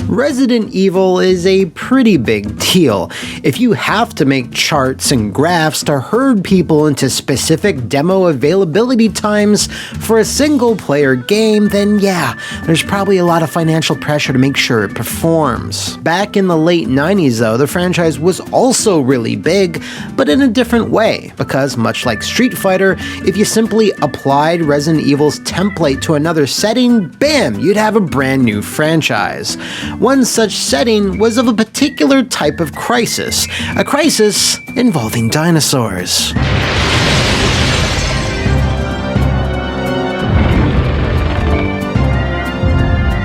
Resident Evil is a pretty big deal. If you have to make charts and graphs to herd people into specific demo availability times for a single-player game, then yeah, there's probably a lot of financial pressure to make sure it performs. Back in the late 90s though, the franchise was also really big, but in a different way, because much like Street Fighter, if you simply applied Resident Evil's template to another setting, bam, you'd have a brand new franchise. One such setting was of a particular type of crisis, a crisis involving dinosaurs.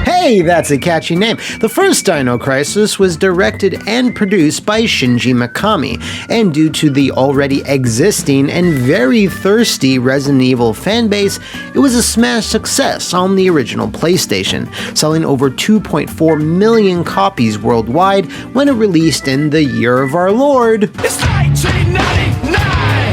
Hey, that's a catchy name. The first Dino Crisis was directed and produced by Shinji Mikami, and due to the already existing and very thirsty Resident Evil fanbase, it was a smash success on the original PlayStation, selling over 2.4 million copies worldwide when it released in the year of our Lord. It's 1999!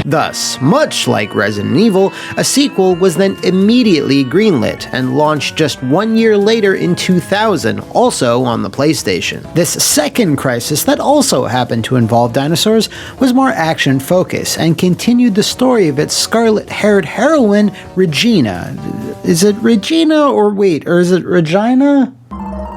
Thus, much like Resident Evil, a sequel was then immediately greenlit and launched just 1 year later in 2000, also on the PlayStation. This second Crisis, that also happened to involve dinosaurs, was more action-focused and continued the story of its scarlet-haired heroine, Regina. Is it Regina or is it Regina?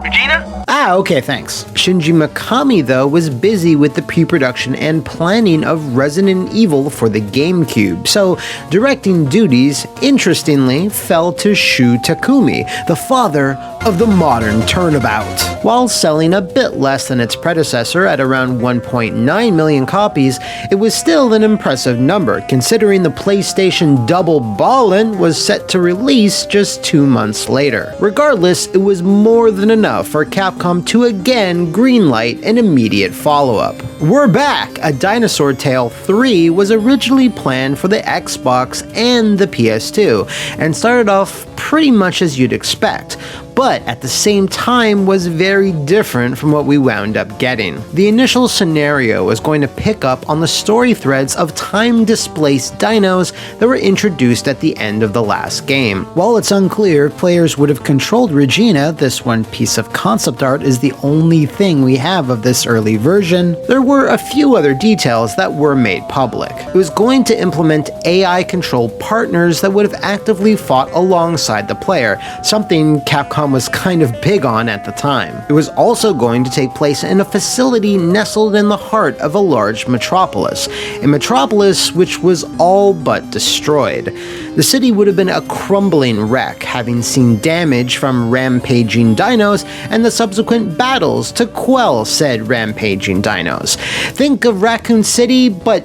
Regina? Ah, okay, thanks. Shinji Mikami, though, was busy with the pre-production and planning of Resident Evil for the GameCube, so directing duties, interestingly, fell to Shu Takumi, the father of the modern turnabout. While selling a bit less than its predecessor at around 1.9 million copies, it was still an impressive number, considering the PlayStation Double Ballin' was set to release just 2 months later. Regardless, it was more than enough for Capcom to again greenlight an immediate follow-up. We're back! A Dinosaur Tale 3 was originally planned for the Xbox and the PS2, and started off pretty much as you'd expect, but at the same time was very different from what we wound up getting. The initial scenario was going to pick up on the story threads of time-displaced dinos that were introduced at the end of the last game. While it's unclear if players would have controlled Regina, this one piece of concept art is the only thing we have of this early version, there were a few other details that were made public. It was going to implement AI-controlled partners that would have actively fought alongside the player, something Capcom was kind of big on at the time. It was also going to take place in a facility nestled in the heart of a large metropolis, a metropolis which was all but destroyed. The city would have been a crumbling wreck, having seen damage from rampaging dinos and the subsequent battles to quell said rampaging dinos. Think of Raccoon City, but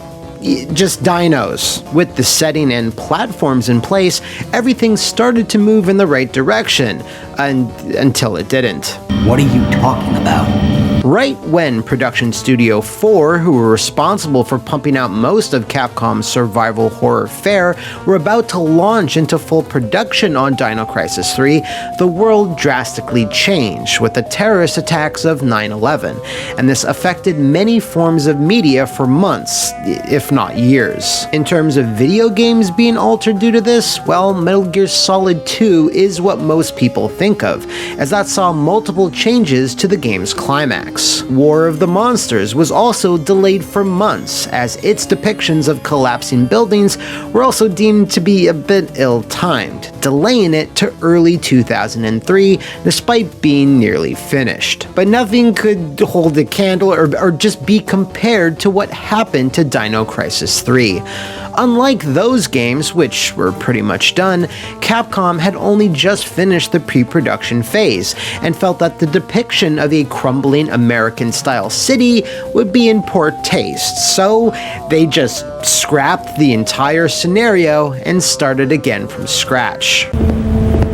just dinos. With the setting and platforms in place, everything started to move in the right direction, until it didn't. What are you talking about? Right when Production Studio 4, who were responsible for pumping out most of Capcom's survival horror fare, were about to launch into full production on Dino Crisis 3, the world drastically changed with the terrorist attacks of 9/11, and this affected many forms of media for months, if not years. In terms of video games being altered due to this, well, Metal Gear Solid 2 is what most people think of, as that saw multiple changes to the game's climax. War of the Monsters was also delayed for months, as its depictions of collapsing buildings were also deemed to be a bit ill-timed, delaying it to early 2003 despite being nearly finished. But nothing could hold a candle or just be compared to what happened to Dino Crisis 3. Unlike those games, which were pretty much done, Capcom had only just finished the pre-production phase, and felt that the depiction of a crumbling American-style city would be in poor taste, so they just scrapped the entire scenario and started again from scratch.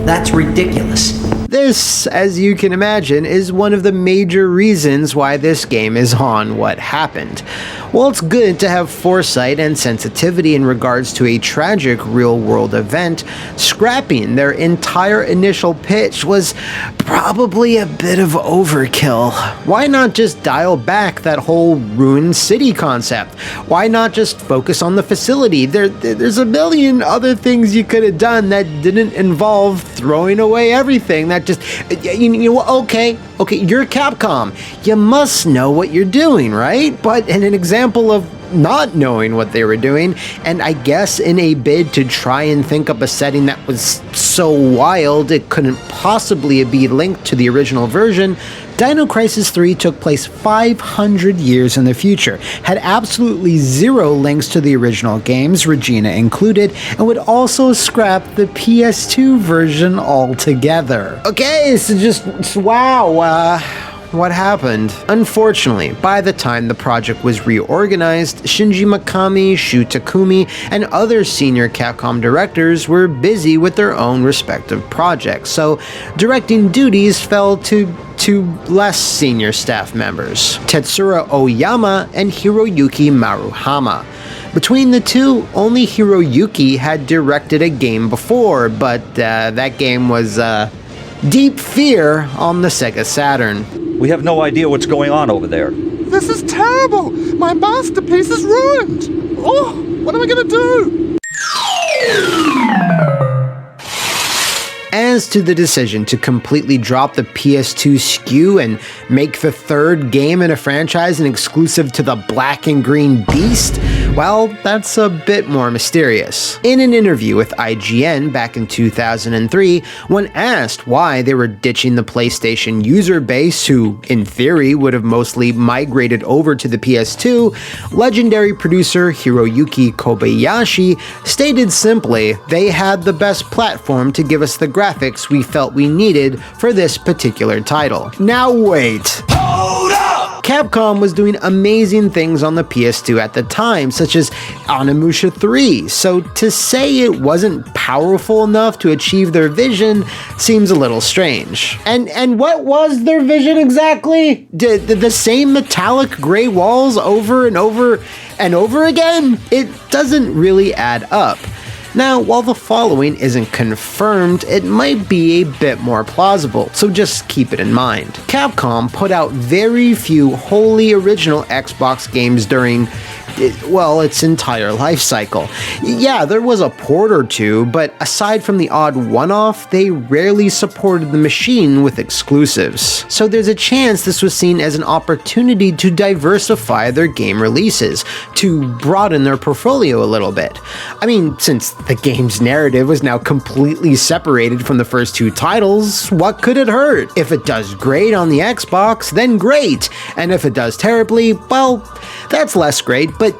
That's ridiculous. This, as you can imagine, is one of the major reasons why this game is on What Happened. While it's good to have foresight and sensitivity in regards to a tragic real-world event, scrapping their entire initial pitch was probably a bit of overkill. Why not just dial back that whole ruined city concept? Why not just focus on the facility? There's a million other things you could have done that didn't involve throwing away everything. That just, okay, you're Capcom. You must know what you're doing, right? But in an example of not knowing what they were doing, and I guess in a bid to try and think up a setting that was so wild it couldn't possibly be linked to the original version, Dino Crisis 3 took place 500 years in the future, had absolutely zero links to the original games, Regina included, and would also scrap the PS2 version altogether. Okay, so wow, what happened? Unfortunately, by the time the project was reorganized, Shinji Mikami, Shu Takumi, and other senior Capcom directors were busy with their own respective projects, so directing duties fell to two less senior staff members, Tetsuro Oyama and Hiroyuki Maruhama. Between the two, only Hiroyuki had directed a game before, but that game was Deep Fear on the Sega Saturn. We have no idea what's going on over there. This is terrible! My masterpiece is ruined! Oh, what am I gonna do? As to the decision to completely drop the PS2 SKU and make the third game in a franchise an exclusive to the Black and Green Beast, well, that's a bit more mysterious. In an interview with IGN back in 2003, when asked why they were ditching the PlayStation user base, who, in theory, would have mostly migrated over to the PS2, legendary producer Hiroyuki Kobayashi stated simply, they had the best platform to give us the graphics we felt we needed for this particular title. Now wait. Hold up! Capcom was doing amazing things on the PS2 at the time, such as Onimusha 3, so to say it wasn't powerful enough to achieve their vision seems a little strange. And what was their vision exactly? Did the same metallic gray walls over and over and over again? It doesn't really add up. Now, while the following isn't confirmed, it might be a bit more plausible, so just keep it in mind. Capcom put out very few wholly original Xbox games during, well, its entire life cycle. Yeah, there was a port or two, but aside from the odd one-off, they rarely supported the machine with exclusives. So there's a chance this was seen as an opportunity to diversify their game releases, to broaden their portfolio a little bit. I mean, since the game's narrative was now completely separated from the first two titles, what could it hurt? If it does great on the Xbox, then great, and if it does terribly, well, that's less great, but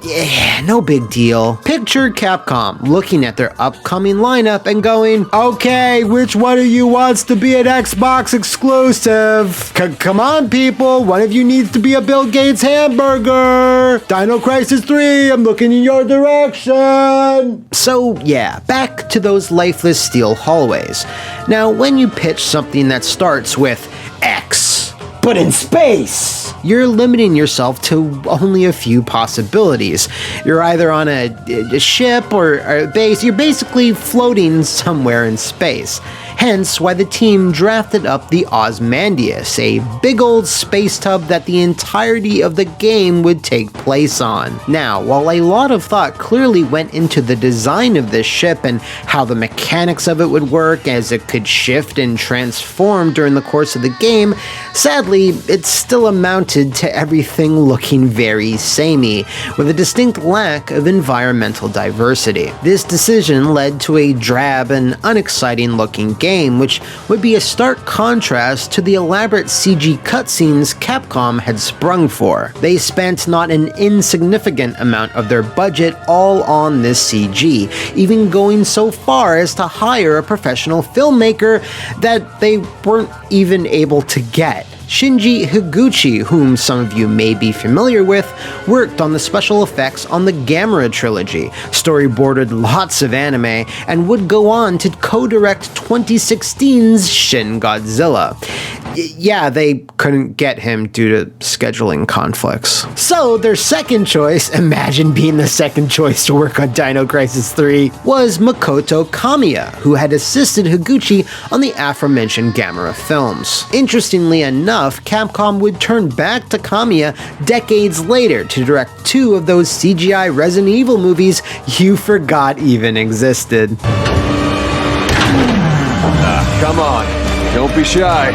no big deal. Picture Capcom looking at their upcoming lineup and going, okay, which one of you wants to be an Xbox exclusive? Come on, people, one of you needs to be a Bill Gates hamburger. Dino Crisis 3, I'm looking in your direction. So yeah, back to those lifeless steel hallways. Now, when you pitch something that starts with X, but in space, you're limiting yourself to only a few possibilities. You're either on a ship or a base. You're basically floating somewhere in space. Hence why the team drafted up the Ozymandias, a big old space tub that the entirety of the game would take place on. Now, while a lot of thought clearly went into the design of this ship and how the mechanics of it would work as it could shift and transform during the course of the game, sadly, it still amounted to everything looking very samey, with a distinct lack of environmental diversity. This decision led to a drab and unexciting looking game, which would be a stark contrast to the elaborate CG cutscenes Capcom had sprung for. They spent not an insignificant amount of their budget all on this CG, even going so far as to hire a professional filmmaker that they weren't even able to get. Shinji Higuchi, whom some of you may be familiar with, worked on the special effects on the Gamera trilogy, storyboarded lots of anime, and would go on to co-direct 2016's Shin Godzilla. Yeah, they couldn't get him due to scheduling conflicts. So their second choice, imagine being the second choice to work on Dino Crisis 3, was Makoto Kamiya, who had assisted Higuchi on the aforementioned Gamera films. Interestingly enough, Capcom would turn back to Kamiya decades later to direct two of those CGI Resident Evil movies you forgot even existed. Come on, don't be shy.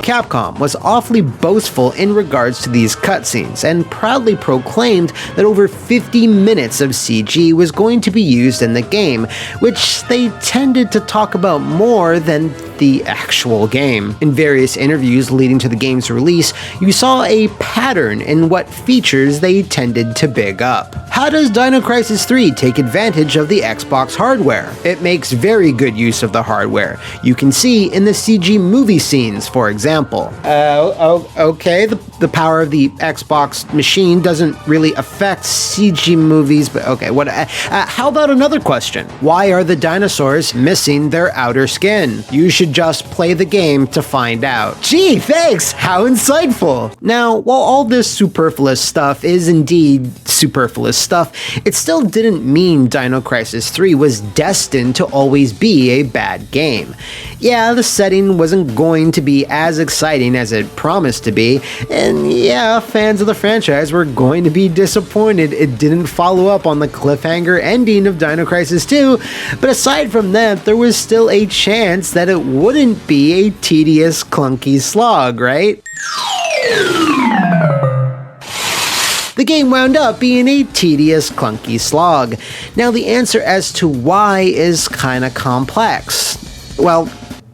Capcom was awfully boastful in regards to these cutscenes, and proudly proclaimed that over 50 minutes of CG was going to be used in the game, which they tended to talk about more than the actual game. In various interviews leading to the game's release, you saw a pattern in what features they tended to big up. How does Dino Crisis 3 take advantage of the Xbox hardware? It makes very good use of the hardware. You can see in the CG movie scenes, for example. Okay, the power of the Xbox machine doesn't really affect CG movies, but okay, what? How about another question? Why are the dinosaurs missing their outer skin? You should just play the game to find out. Gee, thanks! How insightful! Now, while all this superfluous stuff is indeed superfluous stuff, it still didn't mean Dino Crisis 3 was destined to always be a bad game. Yeah, the setting wasn't going to be as exciting as it promised to be, and yeah, fans of the franchise were going to be disappointed it didn't follow up on the cliffhanger ending of Dino Crisis 2, but aside from that, there was still a chance that it wouldn't be a tedious, clunky slog, right? The game wound up being a tedious, clunky slog. Now, the answer as to why is kinda complex. Well,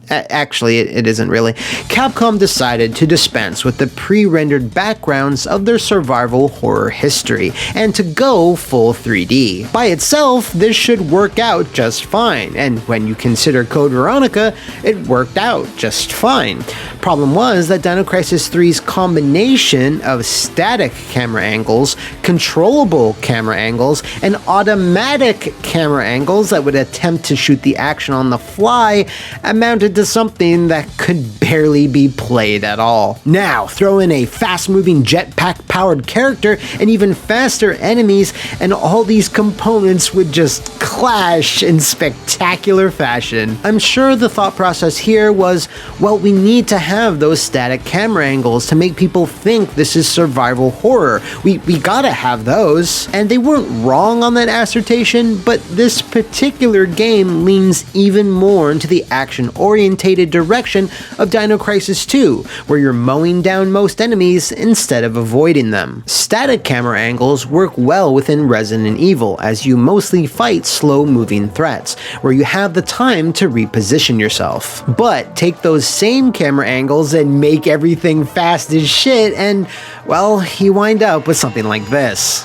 actually, it isn't really. Capcom decided to dispense with the pre-rendered backgrounds of their survival horror history, and to go full 3D. By itself, this should work out just fine, and when you consider Code Veronica, it worked out just fine. Problem was that Dino Crisis 3's combination of static camera angles, controllable camera angles, and automatic camera angles that would attempt to shoot the action on the fly amounted to something that could barely be played at all. Now, throw in a fast-moving jetpack-powered character and even faster enemies, and all these components would just clash in spectacular fashion. I'm sure the thought process here was, well, we need to have those static camera angles to make people think this is survival horror. We gotta have those. And they weren't wrong on that assertion, but this particular game leans even more into the action-oriented direction of Dino Crisis 2, where you're mowing down most enemies instead of avoiding them. Static camera angles work well within Resident Evil, as you mostly fight slow-moving threats, where you have the time to reposition yourself. But take those same camera angles and make everything fast as shit, and, well, you wind up with something like this.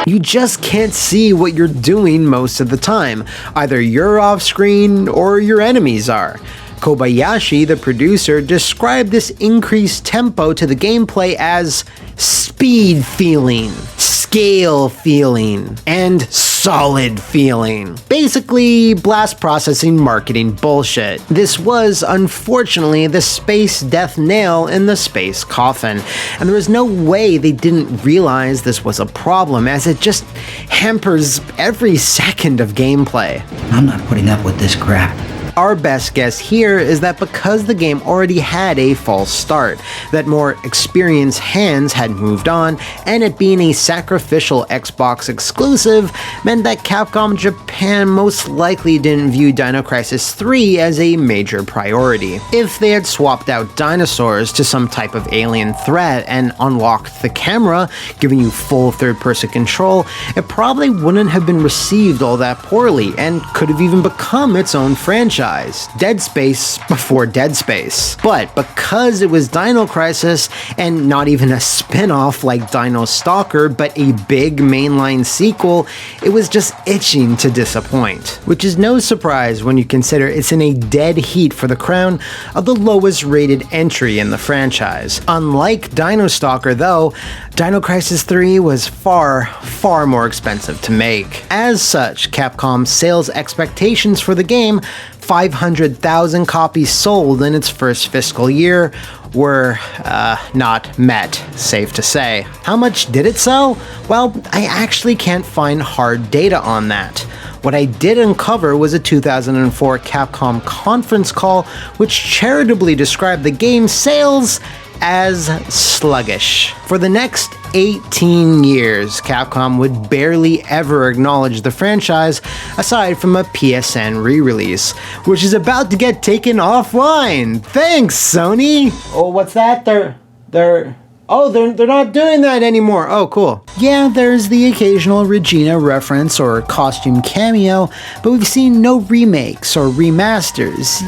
You just can't see what you're doing most of the time. Either you're off screen or your enemies are. Kobayashi, the producer, described this increased tempo to the gameplay as speed feeling, scale feeling, and solid feeling. Basically, blast processing marketing bullshit. This was, unfortunately, the space death nail in the space coffin, and there was no way they didn't realize this was a problem, as it just hampers every second of gameplay. I'm not putting up with this crap. Our best guess here is that because the game already had a false start, that more experienced hands had moved on, and it being a sacrificial Xbox exclusive meant that Capcom Japan most likely didn't view Dino Crisis 3 as a major priority. If they had swapped out dinosaurs to some type of alien threat and unlocked the camera, giving you full third-person control, it probably wouldn't have been received all that poorly, and could have even become its own franchise. Dead Space before Dead Space. But because it was Dino Crisis, and not even a spin-off like Dino Stalker, but a big mainline sequel, it was just itching to disappoint. Which is no surprise when you consider it's in a dead heat for the crown of the lowest rated entry in the franchise. Unlike Dino Stalker though, Dino Crisis 3 was far, far more expensive to make. As such, Capcom's sales expectations for the game 500,000 copies sold in its first fiscal year were not met, safe to say. How much did it sell? Well, I actually can't find hard data on that. What I did uncover was a 2004 Capcom conference call which charitably described the game's sales as sluggish. For the next 18 years, Capcom would barely ever acknowledge the franchise aside from a PSN re-release, which is about to get taken offline. Thanks, Sony! Oh, what's that? They're not doing that anymore. Oh, cool. Yeah, there's the occasional Regina reference or costume cameo, but we've seen no remakes or remasters,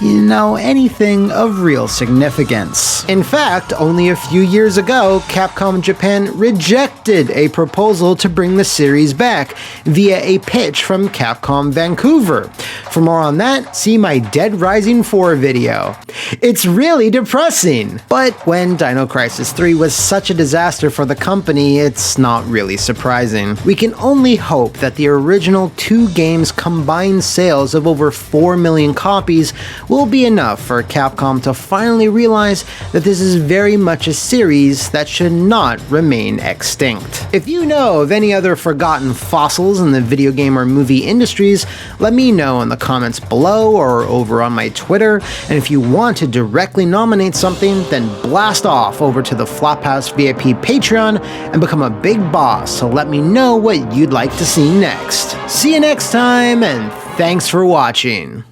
anything of real significance. In fact, only a few years ago, Capcom Japan rejected a proposal to bring the series back via a pitch from Capcom Vancouver. For more on that, see my Dead Rising 4 video. It's really depressing, but when Dino Crisis 3 was such a disaster for the company, it's not really surprising. We can only hope that the original two games' combined sales of over 4 million copies will be enough for Capcom to finally realize that this is very much a series that should not remain extinct. If you know of any other forgotten fossils in the video game or movie industries, let me know in the comments below or over on my Twitter, and if you want to directly nominate something, then blast off over to the Flophouse VIP Patreon and become a big boss, so let me know what you'd like to see next. See you next time, and thanks for watching.